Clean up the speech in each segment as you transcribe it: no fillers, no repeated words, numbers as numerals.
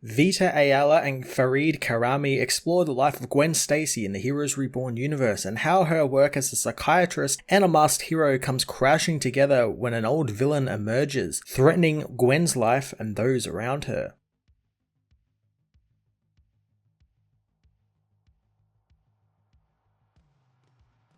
Vita Ayala and Fareed Karami explore the life of Gwen Stacy in the Heroes Reborn universe and how her work as a psychiatrist and a masked hero comes crashing together when an old villain emerges, threatening Gwen's life and those around her.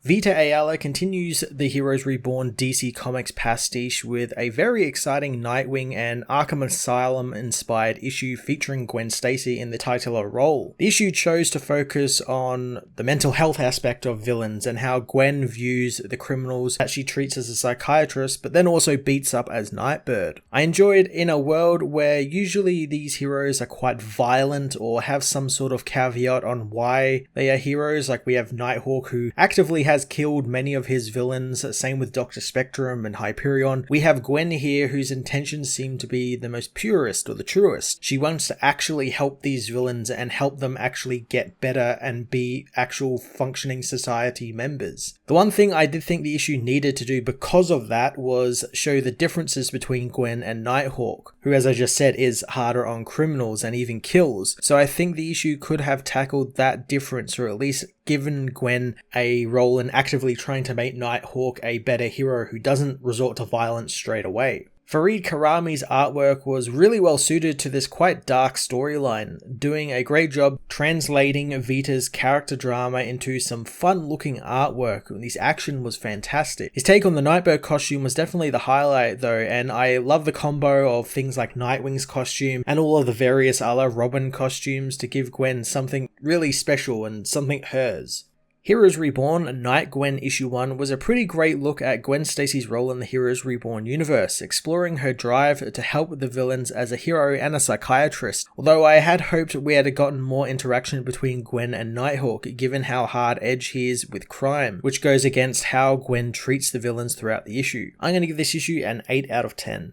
Vita Ayala continues the Heroes Reborn DC Comics pastiche with a very exciting Nightwing and Arkham Asylum inspired issue featuring Gwen Stacy in the titular role. The issue chose to focus on the mental health aspect of villains and how Gwen views the criminals that she treats as a psychiatrist but then also beats up as Nightbird. I enjoyed in a world where usually these heroes are quite violent or have some sort of caveat on why they are heroes, like we have Nighthawk who actively has killed many of his villains, same with Dr. Spectrum and Hyperion. We have Gwen here whose intentions seem to be the most purest or the truest. She wants to actually help these villains and help them actually get better and be actual functioning society members. The one thing I did think the issue needed to do because of that was show the differences between Gwen and Nighthawk, who, as I just said, is harder on criminals and even kills. So I think the issue could have tackled that difference, or at least given Gwen a role in actively trying to make Nighthawk a better hero who doesn't resort to violence straight away. Fareed Karami's artwork was really well suited to this quite dark storyline, doing a great job translating Vita's character drama into some fun looking artwork. This action was fantastic. His take on the Nightbird costume was definitely the highlight though, and I love the combo of things like Nightwing's costume and all of the various other Robin costumes to give Gwen something really special and something hers. Heroes Reborn Night-Gwen issue 1 was a pretty great look at Gwen Stacy's role in the Heroes Reborn universe, exploring her drive to help the villains as a hero and a psychiatrist, although I had hoped we had gotten more interaction between Gwen and Nighthawk given how hard edge he is with crime, which goes against how Gwen treats the villains throughout the issue. I'm going to give this issue an 8 out of 10.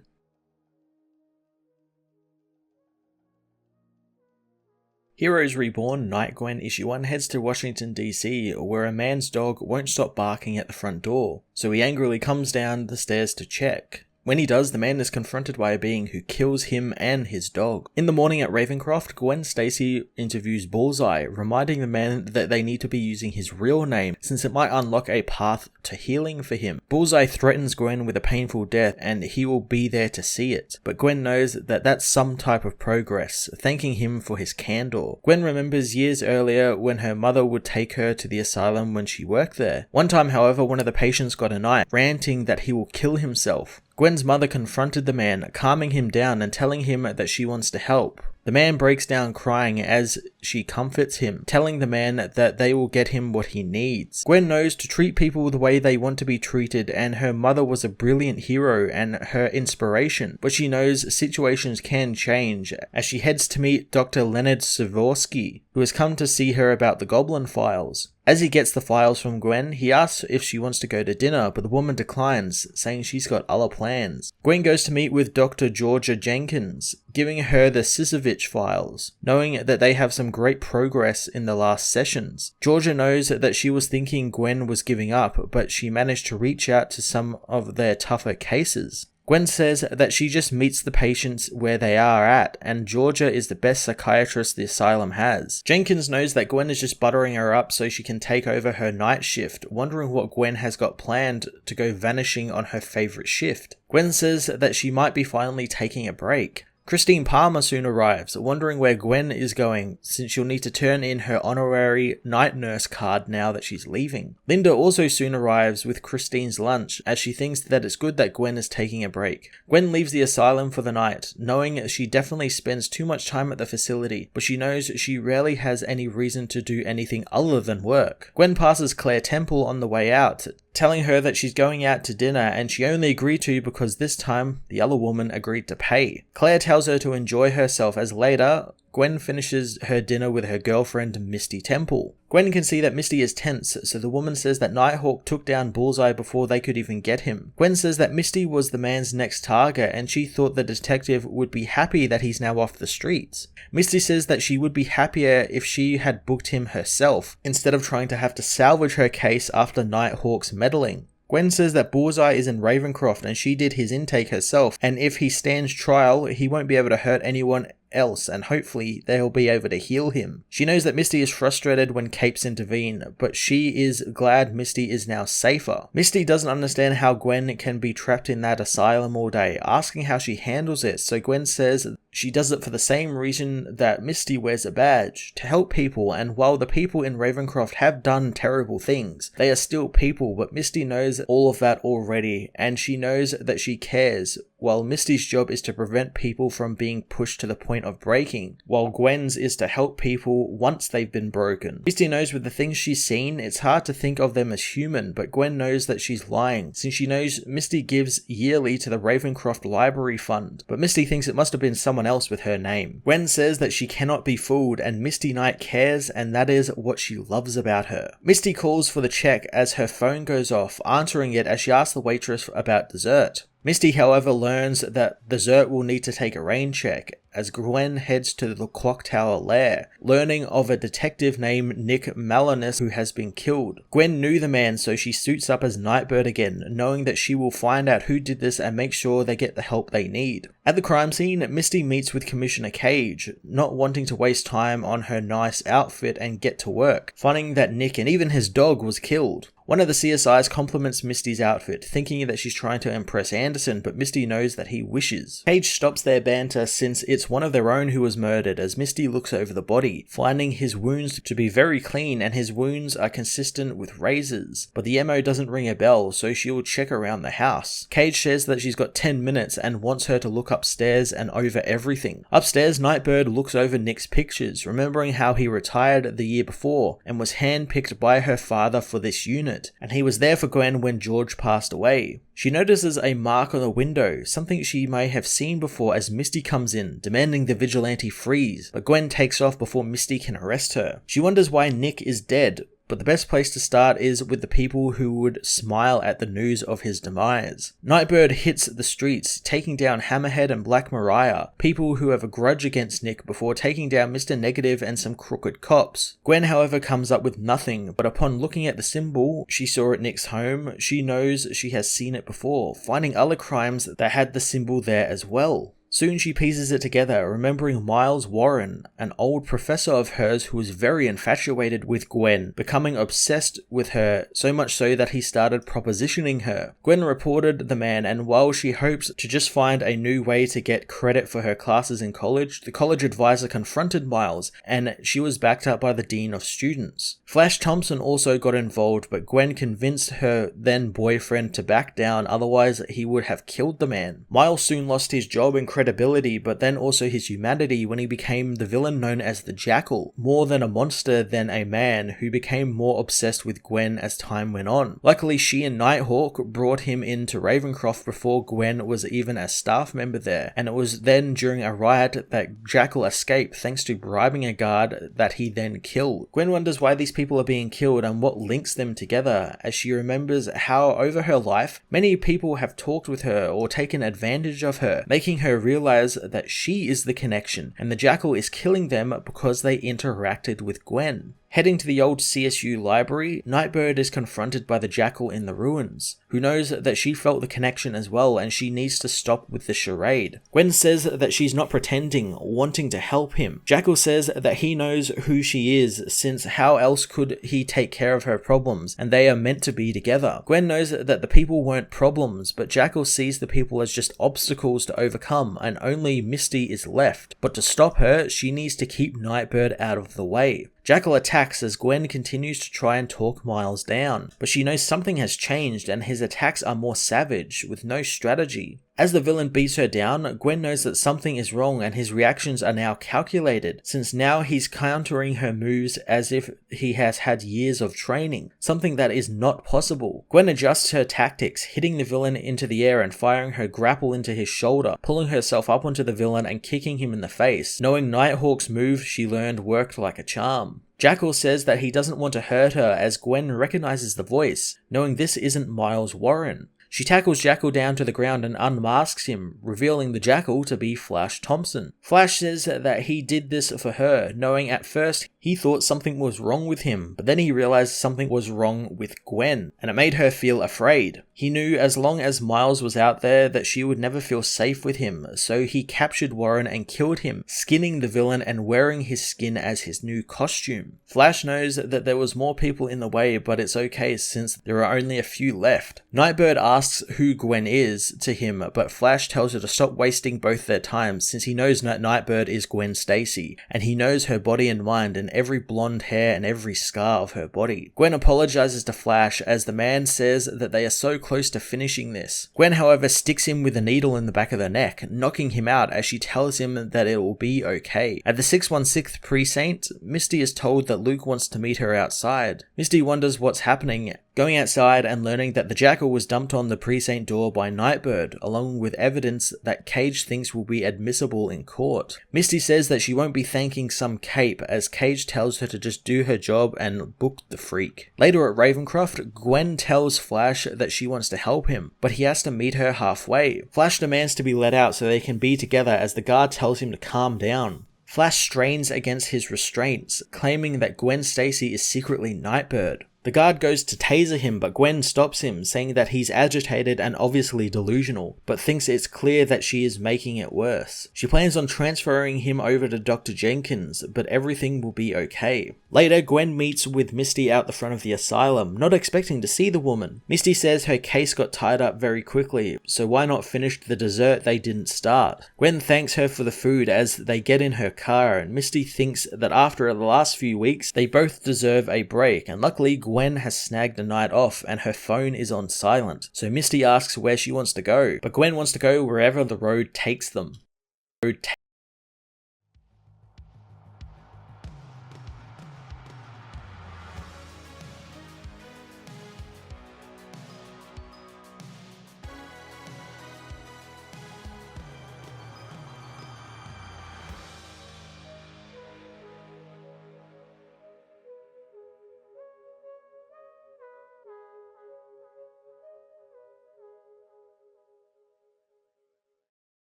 Heroes Reborn Night-Gwen issue 1 heads to Washington DC, where a man's dog won't stop barking at the front door, so he angrily comes down the stairs to check. When he does, the man is confronted by a being who kills him and his dog. In the morning at Ravencroft, Gwen Stacy interviews Bullseye, reminding the man that they need to be using his real name since it might unlock a path to healing for him. Bullseye threatens Gwen with a painful death and he will be there to see it, but Gwen knows that that's some type of progress, thanking him for his candor. Gwen remembers years earlier when her mother would take her to the asylum when she worked there. One time, however, one of the patients got a knife, ranting that he will kill himself. Gwen's mother confronted the man, calming him down and telling him that she wants to help. The man breaks down crying as she comforts him, telling the man that they will get him what he needs. Gwen knows to treat people the way they want to be treated, and her mother was a brilliant hero and her inspiration, but she knows situations can change as she heads to meet Dr. Leonard Savorsky, who has come to see her about the Goblin files. As he gets the files from Gwen, he asks if she wants to go to dinner, but the woman declines, saying she's got other plans. Gwen goes to meet with Dr. Georgia Jenkins, giving her the Sisovich files, knowing that they have some great progress in the last sessions. Georgia knows that she was thinking Gwen was giving up, but she managed to reach out to some of their tougher cases. Gwen says that she just meets the patients where they are at, and Georgia is the best psychiatrist the asylum has. Jenkins knows that Gwen is just buttering her up so she can take over her night shift, wondering what Gwen has got planned to go vanishing on her favourite shift. Gwen says that she might be finally taking a break. Christine Palmer soon arrives, wondering where Gwen is going since she'll need to turn in her honorary night nurse card now that she's leaving. Linda also soon arrives with Christine's lunch as she thinks that it's good that Gwen is taking a break. Gwen leaves the asylum for the night, knowing she definitely spends too much time at the facility, but she knows she rarely has any reason to do anything other than work. Gwen passes Claire Temple on the way out, telling her that she's going out to dinner and she only agreed to because this time the other woman agreed to pay. Claire tells her to enjoy herself as later, Gwen finishes her dinner with her girlfriend Misty Temple. Gwen can see that Misty is tense, so the woman says that Nighthawk took down Bullseye before they could even get him. Gwen says that Misty was the man's next target and she thought the detective would be happy that he's now off the streets. Misty says that she would be happier if she had booked him herself, instead of trying to have to salvage her case after Nighthawk's meddling. Gwen says that Bullseye is in Ravencroft and she did his intake herself, and if he stands trial, he won't be able to hurt anyone else and hopefully they'll be able to heal him. She knows that Misty is frustrated when capes intervene, but she is glad Misty is now safer. Misty doesn't understand how Gwen can be trapped in that asylum all day, asking how she handles it, so Gwen says she does it for the same reason that Misty wears a badge, to help people, and while the people in Ravencroft have done terrible things, they are still people, but Misty knows all of that already, and she knows that she cares, while Misty's job is to prevent people from being pushed to the point of breaking, while Gwen's is to help people once they've been broken. Misty knows with the things she's seen, it's hard to think of them as human, but Gwen knows that she's lying, since she knows Misty gives yearly to the Ravencroft Library Fund, but Misty thinks it must have been someone else with her name. Gwen says that she cannot be fooled, and Misty Knight cares, and that is what she loves about her. Misty calls for the check as her phone goes off, answering it as she asks the waitress about dessert. Misty, however, learns that dessert will need to take a rain check, as Gwen heads to the Clock Tower lair, learning of a detective named Nick Malinus who has been killed. Gwen knew the man, so she suits up as Nightbird again, knowing that she will find out who did this and make sure they get the help they need. At the crime scene, Misty meets with Commissioner Cage, not wanting to waste time on her nice outfit and get to work, finding that Nick and even his dog was killed. One of the CSIs compliments Misty's outfit, thinking that she's trying to impress Anderson, but Misty knows that he wishes. Cage stops their banter since it's one of their own who was murdered, as Misty looks over the body, finding his wounds to be very clean and his wounds are consistent with razors. But the MO doesn't ring a bell, so she'll check around the house. Cage says that she's got 10 minutes and wants her to look upstairs and over everything. Upstairs, Nightbird looks over Nick's pictures, remembering how he retired the year before and was handpicked by her father for this unit, and he was there for Gwen when George passed away. She notices a mark on the window, something she may have seen before, as Misty comes in, demanding the vigilante freeze, but Gwen takes off before Misty can arrest her. She wonders why Nick is dead, but the best place to start is with the people who would smile at the news of his demise. Nightbird hits the streets, taking down Hammerhead and Black Mariah, people who have a grudge against Nick, before taking down Mr. Negative and some crooked cops. Gwen, however, comes up with nothing, but upon looking at the symbol she saw at Nick's home, she knows she has seen it before, finding other crimes that had the symbol there as well. Soon she pieces it together, remembering Miles Warren, an old professor of hers who was very infatuated with Gwen, becoming obsessed with her, so much so that he started propositioning her. Gwen reported the man, and while she hopes to just find a new way to get credit for her classes in college, the college advisor confronted Miles, and she was backed up by the dean of students. Flash Thompson also got involved, but Gwen convinced her then boyfriend to back down, otherwise he would have killed the man. Miles soon lost his job and credibility, but then also his humanity when he became the villain known as the Jackal, more than a monster than a man, who became more obsessed with Gwen as time went on. Luckily, she and Nighthawk brought him into Ravencroft before Gwen was even a staff member there, and it was then during a riot that Jackal escaped thanks to bribing a guard that he then killed. Gwen wonders why these people are being killed and what links them together, as she remembers how over her life many people have talked with her or taken advantage of her, making her realize that she is the connection, and the Jackal is killing them because they interacted with Gwen. Heading to the old CSU library, Nightbird is confronted by the Jackal in the ruins, who knows that she felt the connection as well and she needs to stop with the charade. Gwen says that she's not pretending, wanting to help him. Jackal says that he knows who she is, since how else could he take care of her problems, and they are meant to be together. Gwen knows that the people weren't problems, but Jackal sees the people as just obstacles to overcome, and only Misty is left. But to stop her, she needs to keep Nightbird out of the way. Jackal attacks as Gwen continues to try and talk Miles down, but she knows something has changed and his attacks are more savage, with no strategy. As the villain beats her down, Gwen knows that something is wrong and his reactions are now calculated, since now he's countering her moves as if he has had years of training, something that is not possible. Gwen adjusts her tactics, hitting the villain into the air and firing her grapple into his shoulder, pulling herself up onto the villain and kicking him in the face, knowing Nighthawk's move she learned worked like a charm. Jackal says that he doesn't want to hurt her as Gwen recognizes the voice, knowing this isn't Miles Warren. She tackles Jackal down to the ground and unmasks him, revealing the Jackal to be Flash Thompson. Flash says that he did this for her, knowing at first he thought something was wrong with him, but then he realized something was wrong with Gwen, and it made her feel afraid. He knew as long as Miles was out there that she would never feel safe with him, so he captured Warren and killed him, skinning the villain and wearing his skin as his new costume. Flash knows that there was more people in the way, but it's okay since there are only a few left. Nightbird asks who Gwen is to him, but Flash tells her to stop wasting both their time since he knows that Nightbird is Gwen Stacy, and he knows her body and mind and every blonde hair and every scar of her body. Gwen apologizes to Flash as the man says that they are so close to finishing this. Gwen, however, sticks him with a needle in the back of the neck, knocking him out as she tells him that it will be okay. At the 616th precinct, Misty is told that Luke wants to meet her outside. Misty wonders what's happening, going outside and learning that the Jackal was dumped on the precinct door by Nightbird, along with evidence that Cage thinks will be admissible in court. Misty says that she won't be thanking some cape, as Cage tells her to just do her job and book the freak. Later at Ravencroft, Gwen tells Flash that she wants to help him, but he has to meet her halfway. Flash demands to be let out so they can be together as the guard tells him to calm down. Flash strains against his restraints, claiming that Gwen Stacy is secretly Nightbird. The guard goes to taser him, but Gwen stops him, saying that he's agitated and obviously delusional, but thinks it's clear that she is making it worse. She plans on transferring him over to Dr. Jenkins, but everything will be okay. Later, Gwen meets with Misty out the front of the asylum, not expecting to see the woman. Misty says her case got tied up very quickly, so why not finish the dessert they didn't start? Gwen thanks her for the food as they get in her car, and Misty thinks that after the last few weeks, they both deserve a break, and luckily Gwen has snagged a night off and her phone is on silent, so Misty asks where she wants to go, but Gwen wants to go wherever the road takes them.